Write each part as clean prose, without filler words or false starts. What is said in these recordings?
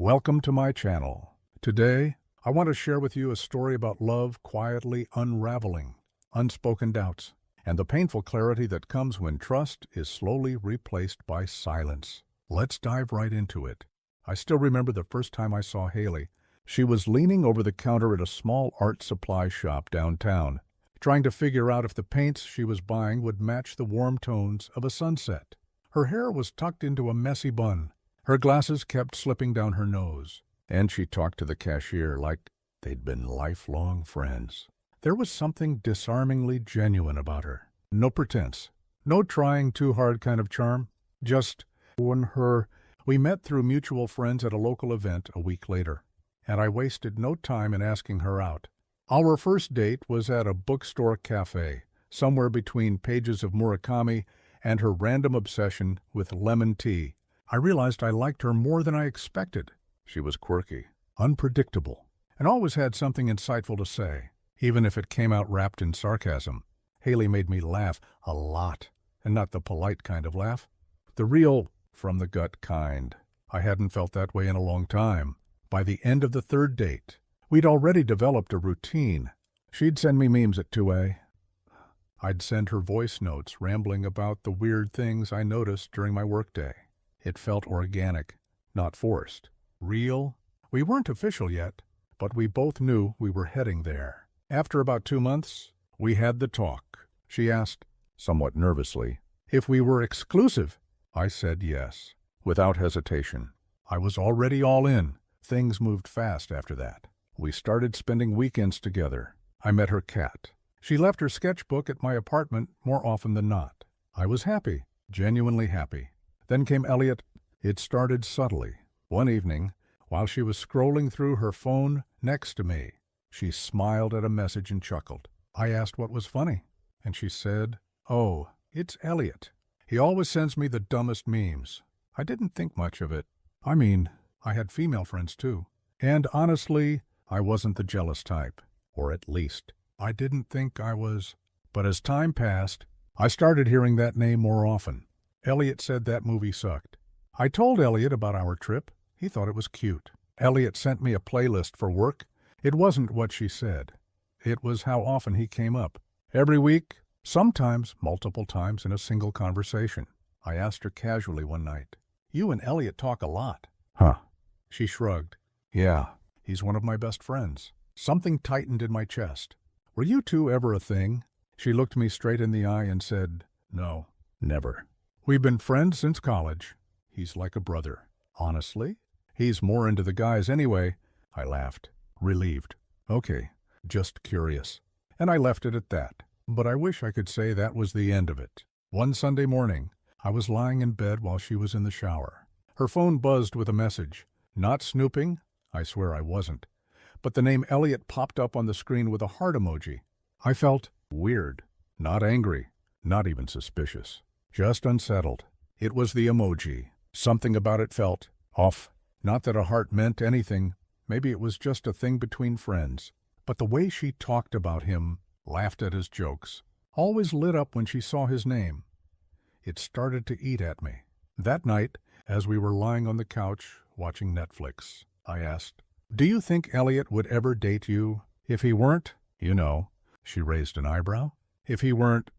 Welcome to my channel. Today, I want to share with you a story about love quietly unraveling, unspoken doubts, and the painful clarity that comes when trust is slowly replaced by silence. Let's dive right into it. I still remember the first time I saw Haley. She was leaning over the counter at a small art supply shop downtown, trying to figure out if the paints she was buying would match the warm tones of a sunset. Her hair was tucked into a messy bun. Her glasses kept slipping down her nose, and she talked to the cashier like they'd been lifelong friends. There was something disarmingly genuine about her. No pretense, no trying too hard kind of charm, just her. We met through mutual friends at a local event a week later, and I wasted no time in asking her out. Our first date was at a bookstore cafe, somewhere between pages of Murakami and her random obsession with lemon tea. I realized I liked her more than I expected. She was quirky, unpredictable, and always had something insightful to say, even if it came out wrapped in sarcasm. Haley made me laugh a lot, and not the polite kind of laugh. The real, from-the-gut kind. I hadn't felt that way in a long time. By the end of the third date, we'd already developed a routine. She'd send me memes at 2 a.m. I'd send her voice notes rambling about the weird things I noticed during my workday. It felt organic, not forced. Real. We weren't official yet, but we both knew we were heading there. After about 2 months, we had the talk. She asked, somewhat nervously, if we were exclusive. I said yes, without hesitation. I was already all in. Things moved fast after that. We started spending weekends together. I met her cat. She left her sketchbook at my apartment more often than not. I was happy, genuinely happy. Then came Elliot. It started subtly. One evening, while she was scrolling through her phone next to me, she smiled at a message and chuckled. I asked what was funny, and she said, "Oh, it's Elliot. He always sends me the dumbest memes." I didn't think much of it. I mean, I had female friends too. And honestly, I wasn't the jealous type. Or at least, I didn't think I was. But as time passed, I started hearing that name more often. Elliot said that movie sucked. I told Elliot about our trip. He thought it was cute. Elliot sent me a playlist for work. It wasn't what she said. It was how often he came up. Every week, sometimes multiple times in a single conversation. I asked her casually one night, "You and Elliot talk a lot." "Huh." She shrugged. "Yeah, he's one of my best friends." Something tightened in my chest. "Were you two ever a thing?" She looked me straight in the eye and said, "No, never. We've been friends since college. He's like a brother." "Honestly? He's more into the guys anyway." I laughed, relieved. "Okay, just curious." And I left it at that. But I wish I could say that was the end of it. One Sunday morning, I was lying in bed while she was in the shower. Her phone buzzed with a message. Not snooping, I swear I wasn't. But the name Elliot popped up on the screen with a heart emoji. I felt weird, not angry, not even suspicious. Just unsettled. It was the emoji. Something about it felt off. Not that a heart meant anything. Maybe it was just a thing between friends. But the way she talked about him, laughed at his jokes, always lit up when she saw his name. It started to eat at me. That night, as we were lying on the couch watching Netflix, I asked, "Do you think Elliot would ever date you? If he weren't, you know." She raised an eyebrow. "If he weren't..."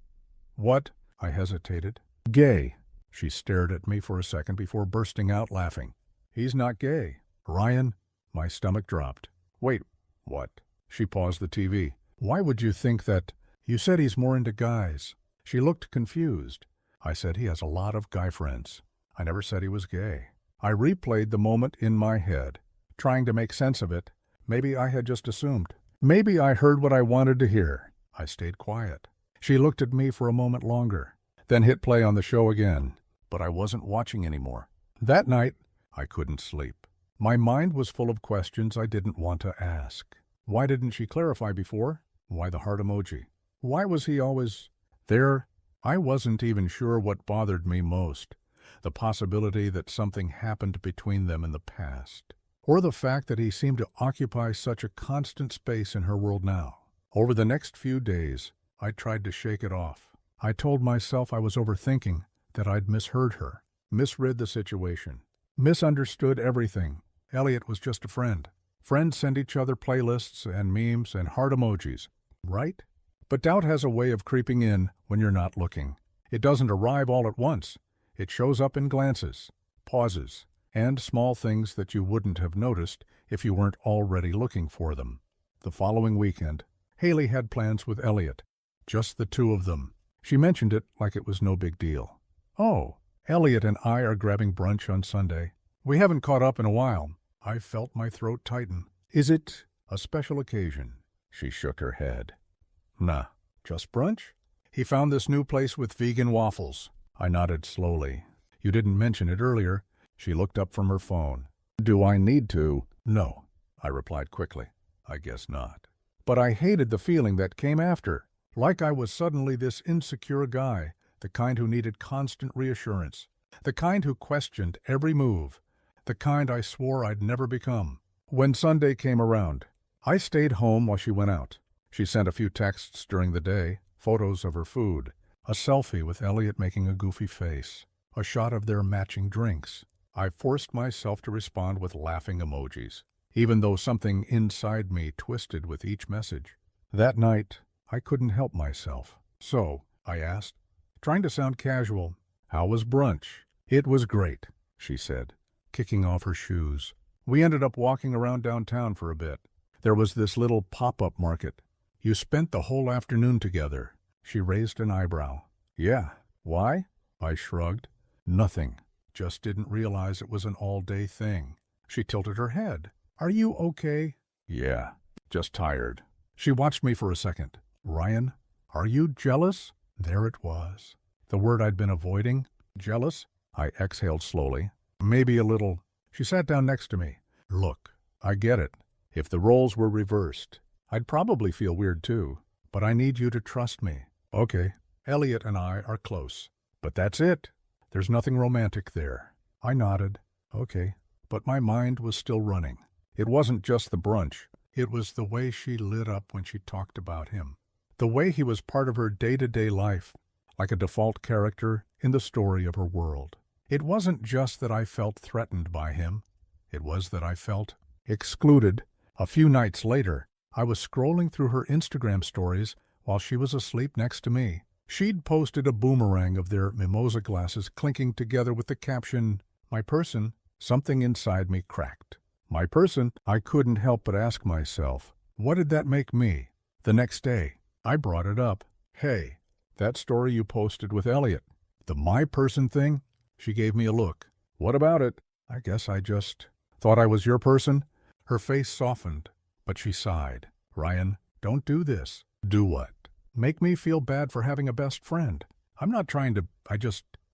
"What?" I hesitated. "Gay." She stared at me for a second before bursting out laughing. "He's not gay." "Ryan," my stomach dropped. "Wait, what?" She paused the TV. "Why would you think that? You said he's more into guys." She looked confused. I said he has a lot of guy friends. I never said he was gay. I replayed the moment in my head, trying to make sense of it. Maybe I had just assumed. Maybe I heard what I wanted to hear. I stayed quiet. She looked at me for a moment longer, then hit play on the show again. But I wasn't watching anymore. That night, I couldn't sleep. My mind was full of questions I didn't want to ask. Why didn't she clarify before? Why the heart emoji? Why was he always there? I wasn't even sure what bothered me most. The possibility that something happened between them in the past, or the fact that he seemed to occupy such a constant space in her world now. Over the next few days, I tried to shake it off. I told myself I was overthinking, that I'd misheard her, misread the situation, misunderstood everything. Elliot was just a friend. Friends send each other playlists and memes and heart emojis, right? But doubt has a way of creeping in when you're not looking. It doesn't arrive all at once. It shows up in glances, pauses, and small things that you wouldn't have noticed if you weren't already looking for them. The following weekend, Haley had plans with Elliot. Just the two of them. She mentioned it like it was no big deal. "Oh, Elliot and I are grabbing brunch on Sunday. We haven't caught up in a while." I felt my throat tighten. "Is it a special occasion?" She shook her head. "Nah, just brunch?" "He found this new place with vegan waffles." I nodded slowly. "You didn't mention it earlier." She looked up from her phone. "Do I need to?" "No," I replied quickly. "I guess not." But I hated the feeling that came after. Like I was suddenly this insecure guy, the kind who needed constant reassurance, the kind who questioned every move, the kind I swore I'd never become. When Sunday came around, I stayed home while she went out. She sent a few texts during the day, photos of her food, a selfie with Elliot making a goofy face, a shot of their matching drinks. I forced myself to respond with laughing emojis, even though something inside me twisted with each message. That night, I couldn't help myself. "So," I asked, trying to sound casual, "how was brunch?" "It was great," she said, kicking off her shoes. "We ended up walking around downtown for a bit. There was this little pop-up market. You spent the whole afternoon together." She raised an eyebrow. "Yeah. Why?" I shrugged. "Nothing. Just didn't realize it was an all-day thing." She tilted her head. "Are you okay?" "Yeah. Just tired." She watched me for a second. "Ryan, are you jealous?" There it was. The word I'd been avoiding. "Jealous?" I exhaled slowly. "Maybe a little." She sat down next to me. "Look, I get it. If the roles were reversed, I'd probably feel weird too. But I need you to trust me." "Okay. Elliot and I are close. But that's it. There's nothing romantic there." I nodded. "Okay." But my mind was still running. It wasn't just the brunch. It was the way she lit up when she talked about him. The way he was part of her day-to-day life, like a default character in the story of her world. It wasn't just that I felt threatened by him. It was that I felt excluded. A few nights later, I was scrolling through her Instagram stories while she was asleep next to me. She'd posted a boomerang of their mimosa glasses clinking together with the caption, "My person." Something inside me cracked. My person? I couldn't help but ask myself, what did that make me? The next day, I brought it up. "Hey, that story you posted with Elliot, the my person thing?" She gave me a look. "What about it?" "I guess I just thought I was your person." Her face softened, but she sighed. "Ryan, don't do this." "Do what?" "Make me feel bad for having a best friend. I'm not trying to,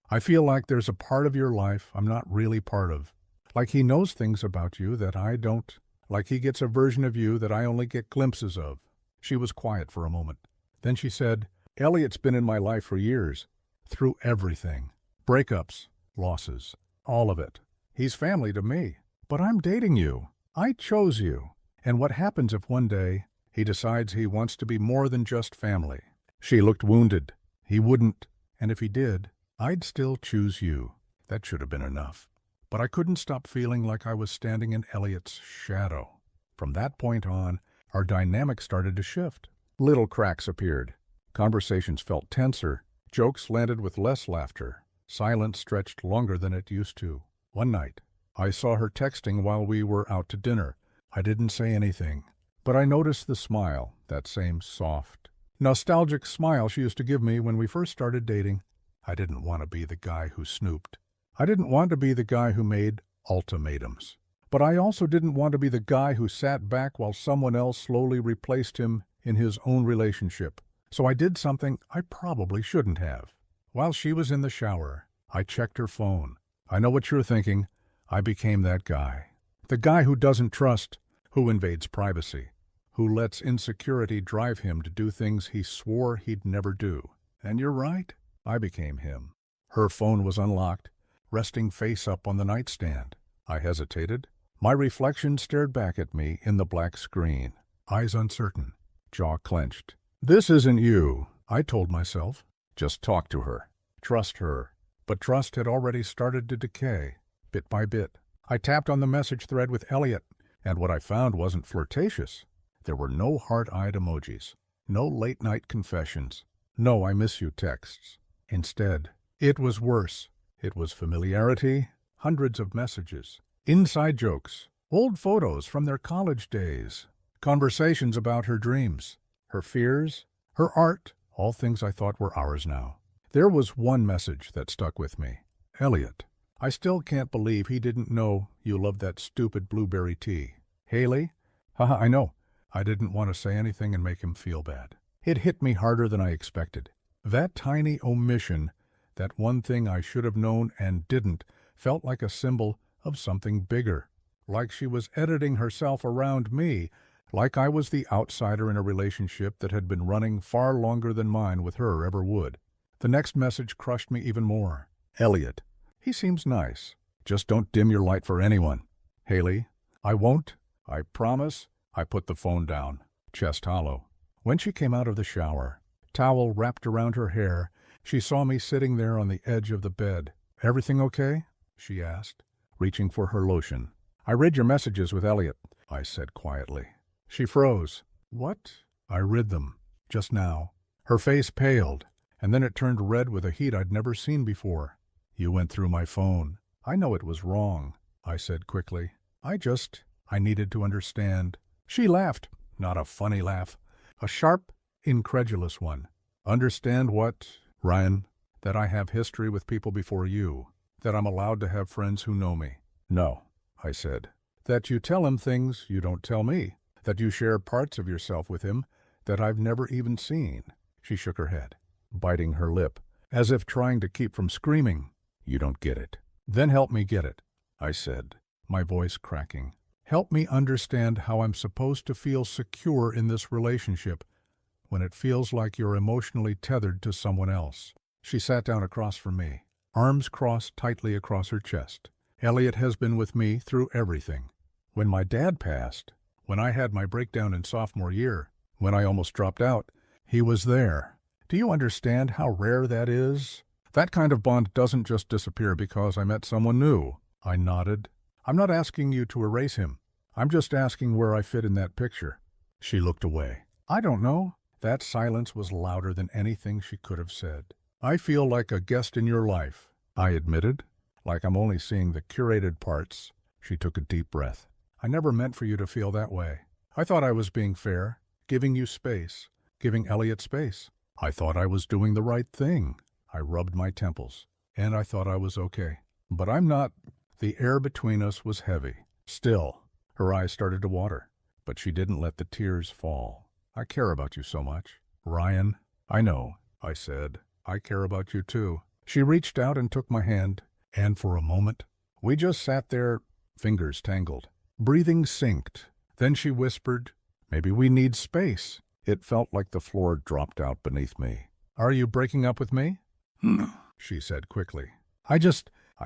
I feel like there's a part of your life I'm not really part of. Like he knows things about you that I don't. Like he gets a version of you that I only get glimpses of." She was quiet for a moment. Then she said, "Elliot's been in my life for years. Through everything. Breakups, losses, all of it. He's family to me. But I'm dating you. I chose you. And what happens if one day he decides he wants to be more than just family?" She looked wounded. "He wouldn't. And if he did, I'd still choose you." That should have been enough. But I couldn't stop feeling like I was standing in Elliot's shadow. From that point on, our dynamic started to shift. Little cracks appeared. Conversations felt tenser. Jokes landed with less laughter. Silence stretched longer than it used to. One night, I saw her texting while we were out to dinner. I didn't say anything, but I noticed the smile, that same soft, nostalgic smile she used to give me when we first started dating. I didn't want to be the guy who snooped. I didn't want to be the guy who made ultimatums. But I also didn't want to be the guy who sat back while someone else slowly replaced him in his own relationship. So I did something I probably shouldn't have. While she was in the shower, I checked her phone. I know what you're thinking. I became that guy. The guy who doesn't trust, who invades privacy, who lets insecurity drive him to do things he swore he'd never do. And you're right, I became him. Her phone was unlocked, resting face up on the nightstand. I hesitated. My reflection stared back at me in the black screen, eyes uncertain, jaw clenched. "This isn't you," I told myself. Just talk to her. Trust her. But trust had already started to decay, bit by bit. I tapped on the message thread with Elliot, and what I found wasn't flirtatious. There were no heart-eyed emojis, no late-night confessions, no I miss you texts. Instead, it was worse. It was familiarity, hundreds of messages, inside jokes, old photos from their college days, conversations about her dreams, her fears, her art, all things I thought were ours now. There was one message that stuck with me. Elliot, I still can't believe he didn't know you loved that stupid blueberry tea. Haley? Haha, I know. I didn't want to say anything and make him feel bad. It hit me harder than I expected. That tiny omission, that one thing I should have known and didn't, felt like a symbol of something bigger. Like she was editing herself around me, like I was the outsider in a relationship that had been running far longer than mine with her ever would. The next message crushed me even more. Elliot, he seems nice. Just don't dim your light for anyone. Haley, I won't. I promise. I put the phone down, chest hollow. When she came out of the shower, towel wrapped around her hair, she saw me sitting there on the edge of the bed. Everything okay? She asked, reaching for her lotion. I read your messages with Elliot, I said quietly. She froze. What? I read them, just now. Her face paled, and then it turned red with a heat I'd never seen before. You went through my phone. I know it was wrong, I said quickly. I needed to understand. She laughed, not a funny laugh, a sharp, incredulous one. Understand what, Ryan? That I have history with people before you, that I'm allowed to have friends who know me. No, I said. That you tell him things you don't tell me, that you share parts of yourself with him that I've never even seen. She shook her head, biting her lip, as if trying to keep from screaming. You don't get it. Then help me get it, I said, my voice cracking. Help me understand how I'm supposed to feel secure in this relationship when it feels like you're emotionally tethered to someone else. She sat down across from me, arms crossed tightly across her chest. Elliot has been with me through everything. When my dad passed, when I had my breakdown in sophomore year, when I almost dropped out, he was there. Do you understand how rare that is? That kind of bond doesn't just disappear because I met someone new. I nodded. I'm not asking you to erase him. I'm just asking where I fit in that picture. She looked away. I don't know. That silence was louder than anything she could have said. I feel like a guest in your life, I admitted, like I'm only seeing the curated parts. She took a deep breath. I never meant for you to feel that way. I thought I was being fair, giving you space, giving Elliot space. I thought I was doing the right thing. I rubbed my temples, and I thought I was okay. But I'm not. The air between us was heavy. Still, her eyes started to water, but she didn't let the tears fall. I care about you so much. Ryan, I know, I said. I care about you too. She reached out and took my hand, and for a moment, we just sat there, fingers tangled. Breathing synced. Then she whispered, maybe we need space. It felt like the floor dropped out beneath me. Are you breaking up with me? No, she said quickly. I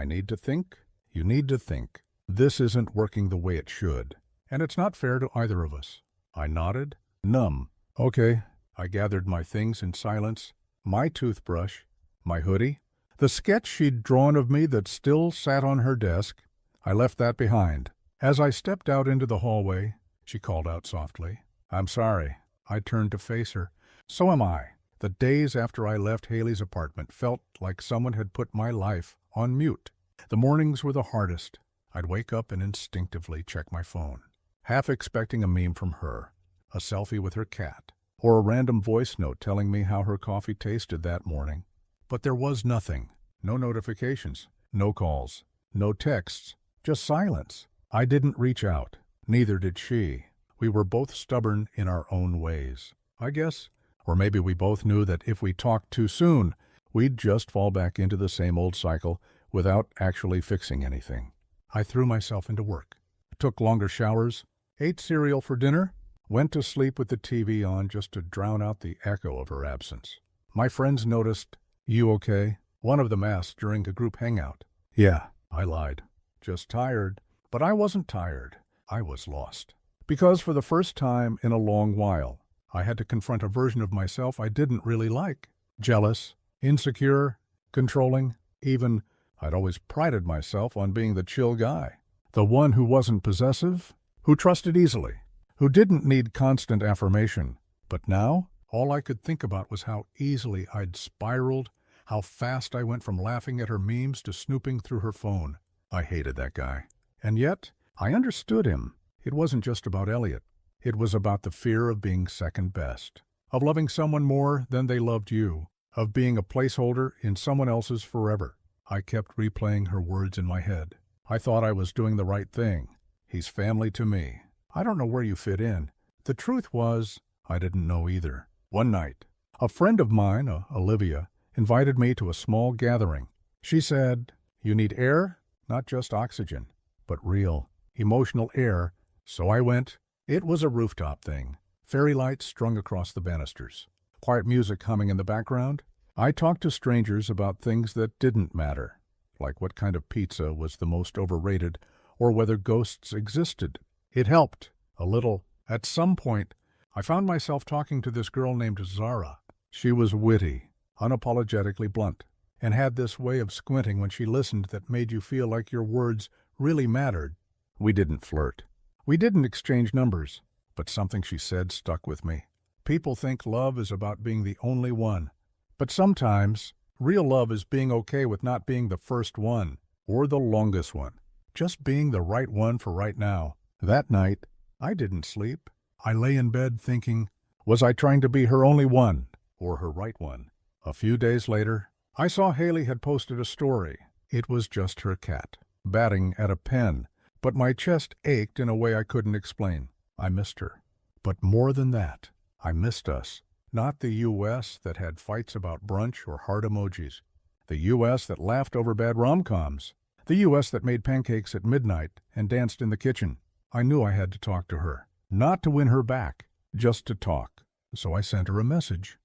need to think. You need to think. This isn't working the way it should, and it's not fair to either of us. I nodded, numb. Okay. I gathered my things in silence, my toothbrush, my hoodie, the sketch she'd drawn of me that still sat on her desk. I left that behind. As I stepped out into the hallway, she called out softly, I'm sorry. I turned to face her. So am I. The days after I left Haley's apartment felt like someone had put my life on mute. The mornings were the hardest. I'd wake up and instinctively check my phone, half expecting a meme from her, a selfie with her cat, or a random voice note telling me how her coffee tasted that morning. But there was nothing. No notifications, no calls, no texts, just silence. I didn't reach out. Neither did she. We were both stubborn in our own ways, I guess. Or maybe we both knew that if we talked too soon, we'd just fall back into the same old cycle without actually fixing anything. I threw myself into work, took longer showers, ate cereal for dinner, went to sleep with the TV on just to drown out the echo of her absence. My friends noticed, you okay? One of them asked during a group hangout. Yeah, I lied. Just tired. But I wasn't tired. I was lost. Because for the first time in a long while, I had to confront a version of myself I didn't really like. Jealous, insecure, controlling, even I'd always prided myself on being the chill guy. The one who wasn't possessive, who trusted easily, who didn't need constant affirmation. But now, all I could think about was how easily I'd spiraled, how fast I went from laughing at her memes to snooping through her phone. I hated that guy. And yet, I understood him. It wasn't just about Elliot. It was about the fear of being second best, of loving someone more than they loved you, of being a placeholder in someone else's forever. I kept replaying her words in my head. I thought I was doing the right thing. He's family to me. I don't know where you fit in. The truth was, I didn't know either. One night, a friend of mine, Olivia, invited me to a small gathering. She said, "You need air, not just oxygen, but real, emotional air." So I went. It was a rooftop thing. Fairy lights strung across the banisters. Quiet music humming in the background. I talked to strangers about things that didn't matter, like what kind of pizza was the most overrated or whether ghosts existed. It helped, a little. At some point, I found myself talking to this girl named Zara. She was witty, unapologetically blunt, and had this way of squinting when she listened that made you feel like your words really mattered. We didn't flirt. We didn't exchange numbers, but something she said stuck with me. People think love is about being the only one, but sometimes real love is being okay with not being the first one or the longest one, just being the right one for right now. That night, I didn't sleep. I lay in bed thinking, was I trying to be her only one or her right one? A few days later, I saw Haley had posted a story. It was just her cat, batting at a pen, but my chest ached in a way I couldn't explain. I missed her. But more than that, I missed us. Not the U.S. that had fights about brunch or heart emojis. The U.S. that laughed over bad rom-coms. The U.S. that made pancakes at midnight and danced in the kitchen. I knew I had to talk to her. Not to win her back, just to talk. So I sent her a message.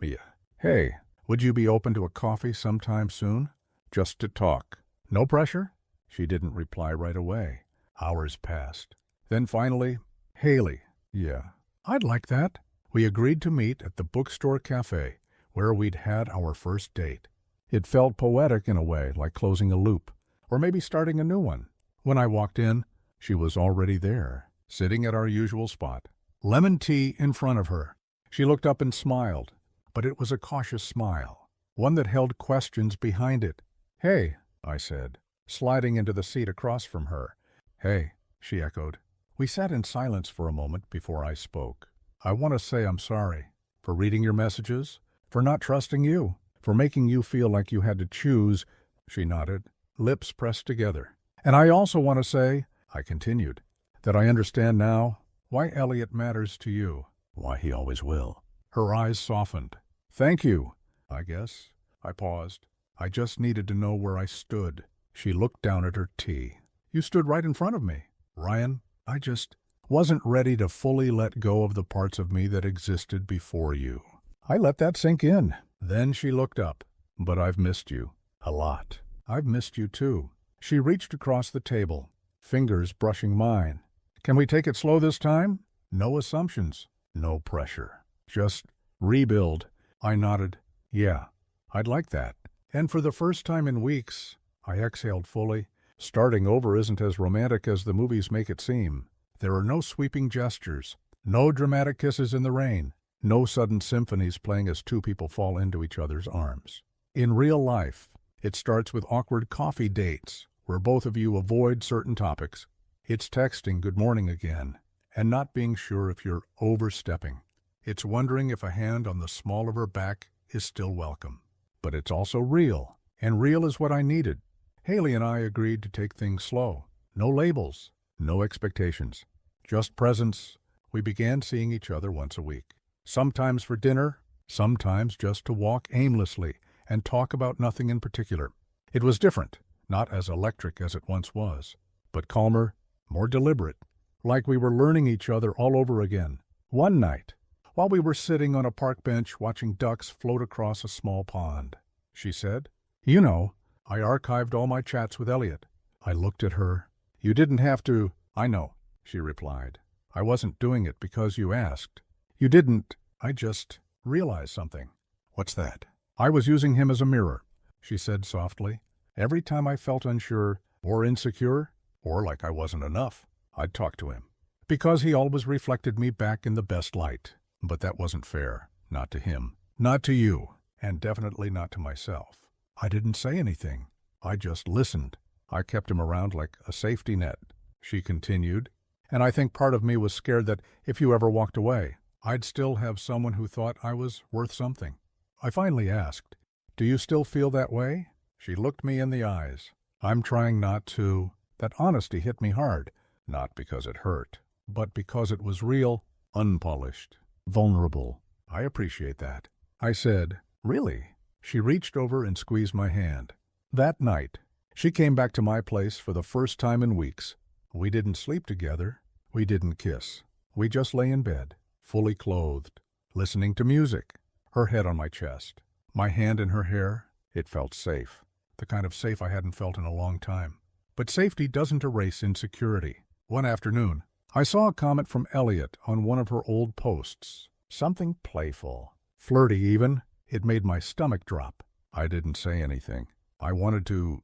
Mia, hey, would you be open to a coffee sometime soon? Just to talk. No pressure? She didn't reply right away. Hours passed. Then finally, Haley. Yeah, I'd like that. We agreed to meet at the bookstore cafe, where we'd had our first date. It felt poetic in a way, like closing a loop, or maybe starting a new one. When I walked in, she was already there, sitting at our usual spot. Lemon tea in front of her. She looked up and smiled, but it was a cautious smile, one that held questions behind it. Hey, I said, sliding into the seat across from her. Hey, she echoed. We sat in silence for a moment before I spoke. I want to say I'm sorry for reading your messages, for not trusting you, for making you feel like you had to choose. She nodded, lips pressed together. And I also want to say, I continued, that I understand now why Elliot matters to you, why he always will. Her eyes softened. Thank you, I guess. I paused. I just needed to know where I stood. She looked down at her tea. You stood right in front of me. Ryan, I just wasn't ready to fully let go of the parts of me that existed before you. I let that sink in. Then she looked up. But I've missed you. A lot. I've missed you too. She reached across the table, fingers brushing mine. Can we take it slow this time? No assumptions. No pressure. Just rebuild. I nodded. Yeah, I'd like that. And for the first time in weeks, I exhaled fully. Starting over isn't as romantic as the movies make it seem. There are no sweeping gestures, no dramatic kisses in the rain, no sudden symphonies playing as two people fall into each other's arms. In real life, it starts with awkward coffee dates, where both of you avoid certain topics. It's texting good morning again, and not being sure if you're overstepping. It's wondering if a hand on the small of her back is still welcome. But it's also real, and real is what I needed. Haley and I agreed to take things slow. No labels, no expectations, just presence. We began seeing each other once a week. Sometimes for dinner, sometimes just to walk aimlessly and talk about nothing in particular. It was different, not as electric as it once was, but calmer, more deliberate, like we were learning each other all over again. One night, while we were sitting on a park bench watching ducks float across a small pond, she said, You know, I archived all my chats with Elliot. I looked at her. You didn't have to. I know, she replied. I wasn't doing it because you asked. You didn't. I just realized something. What's that? I was using him as a mirror, she said softly. Every time I felt unsure or insecure, or like I wasn't enough. I'd talk to him, because he always reflected me back in the best light. But that wasn't fair. Not to him, not to you, and definitely not to myself. I didn't say anything. I just listened. I kept him around like a safety net, she continued, and I think part of me was scared that if you ever walked away, I'd still have someone who thought I was worth something. I finally asked, "Do you still feel that way?" She looked me in the eyes. I'm trying not to. That honesty hit me hard, not because it hurt, but because it was real, unpolished, vulnerable. I appreciate that. I said, "Really?" She reached over and squeezed my hand. That night, she came back to my place for the first time in weeks. We didn't sleep together. We didn't kiss. We just lay in bed, fully clothed, listening to music, her head on my chest, my hand in her hair. It felt safe, the kind of safe I hadn't felt in a long time. But safety doesn't erase insecurity. One afternoon, I saw a comment from Elliot on one of her old posts. Something playful, flirty even. It made my stomach drop. I didn't say anything. I wanted to,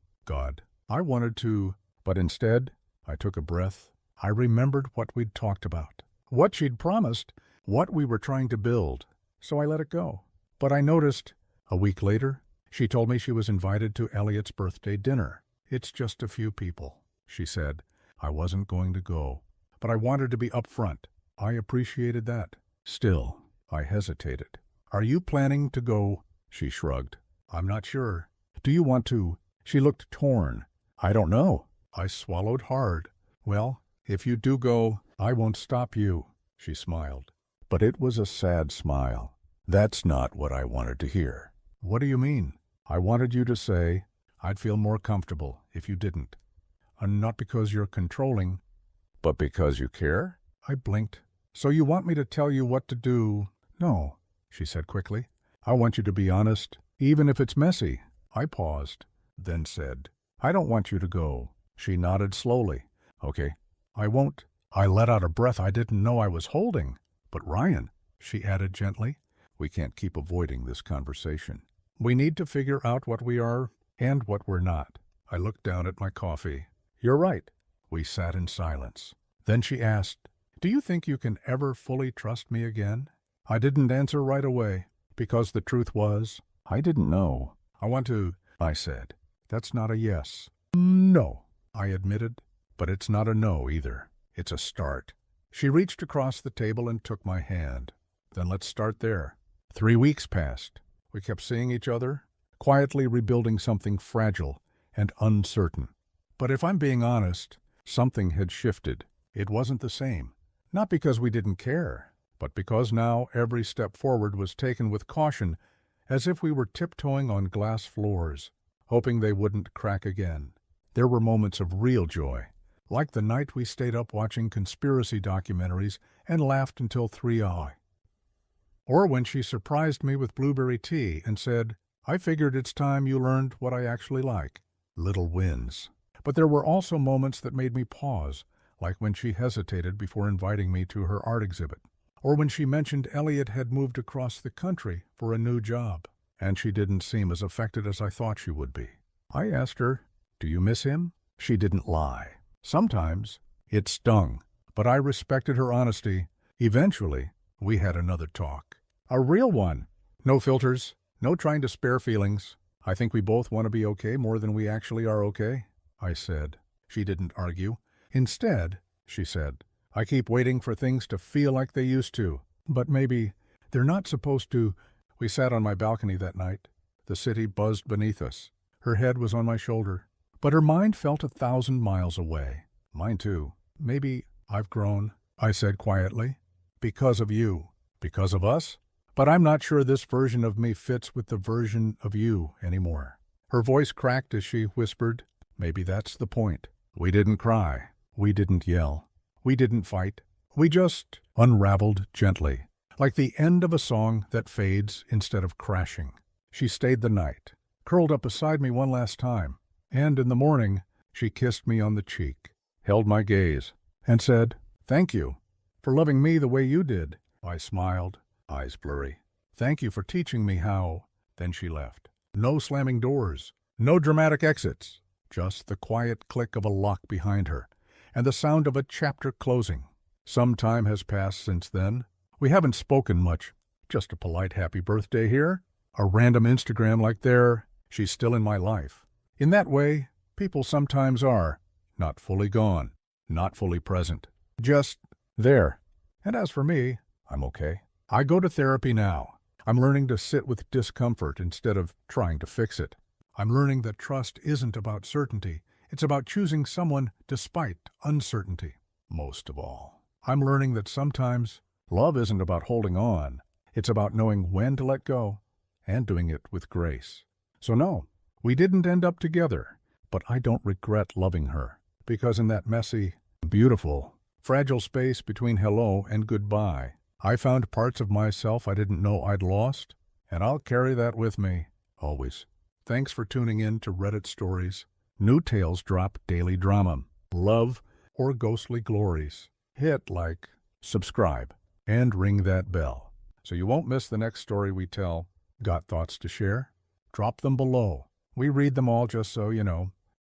but instead, I took a breath. I remembered what we'd talked about, what she'd promised, what we were trying to build. So I let it go. But I noticed, a week later, she told me she was invited to Elliot's birthday dinner. "It's just a few people," she said. I wasn't going to go, but I wanted to be upfront. I appreciated that. Still, I hesitated. "Are you planning to go?" She shrugged. "I'm not sure. Do you want to?" She looked torn. "I don't know." I swallowed hard. "Well, if you do go, I won't stop you," she smiled. But it was a sad smile. "That's not what I wanted to hear." "What do you mean?" "I wanted you to say, I'd feel more comfortable if you didn't. Not because you're controlling, but because you care." I blinked. "So you want me to tell you what to do?" "No," she said quickly. "I want you to be honest, even if it's messy." I paused, then said, "I don't want you to go." She nodded slowly. "Okay, I won't." I let out a breath I didn't know I was holding. "But Ryan," she added gently, "we can't keep avoiding this conversation. We need to figure out what we are and what we're not." I looked down at my coffee. "You're right." We sat in silence. Then she asked, "Do you think you can ever fully trust me again?" I didn't answer right away, because the truth was, I didn't know. "I want to," I said. "That's not a yes." "No," I admitted, but it's not a no either. It's a start. She reached across the table and took my hand. "Then let's start there." 3 weeks passed. We kept seeing each other, quietly rebuilding something fragile and uncertain. But if I'm being honest, something had shifted. It wasn't the same. Not because we didn't care, but because now every step forward was taken with caution, as if we were tiptoeing on glass floors, hoping they wouldn't crack again. There were moments of real joy, like the night we stayed up watching conspiracy documentaries and laughed until 3 a.m. Or when she surprised me with blueberry tea and said, "I figured it's time you learned what I actually like." Little wins. But there were also moments that made me pause, like when she hesitated before inviting me to her art exhibit, or when she mentioned Elliot had moved across the country for a new job, and she didn't seem as affected as I thought she would be. I asked her, "Do you miss him?" She didn't lie. Sometimes. It stung, but I respected her honesty. Eventually, we had another talk. A real one. No filters, no trying to spare feelings. "I think we both want to be okay more than we actually are okay," I said. She didn't argue. "Instead," she said, "I keep waiting for things to feel like they used to. But maybe they're not supposed to." We sat on my balcony that night. The city buzzed beneath us. Her head was on my shoulder, but her mind felt 1,000 miles away. Mine too. "Maybe I've grown," I said quietly. "Because of you. Because of us? But I'm not sure this version of me fits with the version of you anymore." Her voice cracked as she whispered, "Maybe that's the point. We didn't cry. We didn't yell. We didn't fight. We just unraveled gently, like the end of a song that fades instead of crashing." She stayed the night, curled up beside me one last time, and in the morning she kissed me on the cheek, held my gaze, and said, "Thank you for loving me the way you did." I smiled, eyes blurry. "Thank you for teaching me how." Then she left. No slamming doors, no dramatic exits, just the quiet click of a lock behind her, and the sound of a chapter closing. Some time has passed since then. We haven't spoken much, just a polite happy birthday here, a random Instagram like there, she's still in my life. In that way, people sometimes are, not fully gone, not fully present, just there. And as for me, I'm okay. I go to therapy now. I'm learning to sit with discomfort instead of trying to fix it. I'm learning that trust isn't about certainty. It's about choosing someone despite uncertainty. Most of all, I'm learning that sometimes love isn't about holding on. It's about knowing when to let go and doing it with grace. So no, we didn't end up together, but I don't regret loving her, because in that messy, beautiful, fragile space between hello and goodbye, I found parts of myself I didn't know I'd lost, and I'll carry that with me, always. Thanks for tuning in to Reddit Stories. New tales drop daily drama, love, or ghostly glories. Hit like, subscribe, and ring that bell, so you won't miss the next story we tell. Got thoughts to share? Drop them below. We read them all, just so you know.